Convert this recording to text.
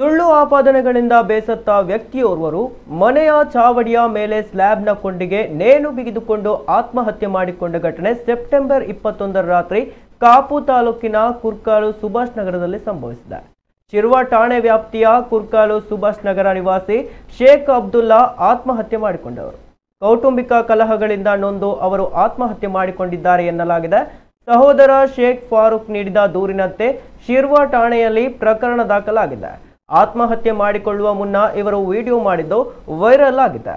ಸುಳ್ಳು ಆಪಾದನೆಗಳಿಂದ ಬೇಸತ್ತ ವ್ಯಕ್ತಿಯೋರ್ವರು ಮನೆಯ ಚಾವಡಿಯ ಮೇಲೆ ಸ್ಲ್ಯಾಬ್ನ ಕೊಂಡಿಗೆ ನೇಣು ಬಿಗಿದುಕೊಂಡು ಆತ್ಮಹತ್ಯೆ ಮಾಡಿಕೊಂಡ ಘಟನೆ ಸೆಪ್ಟೆಂಬರ್ 21ರ ರಾತ್ರಿ ಕಾಪು ತಾಲೂಕಿನ ಕುರ್ಕಾಲು ಸುಭಾಷ್ ನಗರದಲ್ಲಿ ಸಂಭವಿಸಿದೆ. ಶಿರ್ವ ಠಾಣೆ ವ್ಯಾಪ್ತಿಯ ಕುರ್ಕಾಲು ಸುಭಾಷ್ ನಗರ ನಿವಾಸಿ ಶೇಖ್ ಅಬ್ದುಲ್ಲಾ ಆತ್ಮಹತ್ಯೆ ಮಾಡಿಕೊಂಡವರು. ಕೌಟುಂಬಿಕ ಕಲಹಗಳಿಂದ ನೊಂದು ಅವರು ಆತ್ಮಹತ್ಯೆ ಮಾಡಿಕೊಂಡಿದ್ದಾರೆ ಎನ್ನಲಾಗಿದೆ. ಸಹೋದರ ಶೇಖ್ ಫಾರೂಕ್ ನೀಡಿದ ದೂರಿನಂತೆ ಶಿರ್ವ ಠಾಣೆಯಲ್ಲಿ ಪ್ರಕರಣ ದಾಖಲಾಗಿದೆ. ಆತ್ಮಹತ್ಯೆ ಮಾಡಿಕೊಳ್ಳುವ ಮುನ್ನ ಇವರು ವಿಡಿಯೋ ಮಾಡಿದ್ದು ವೈರಲ್ ಆಗಿದೆ.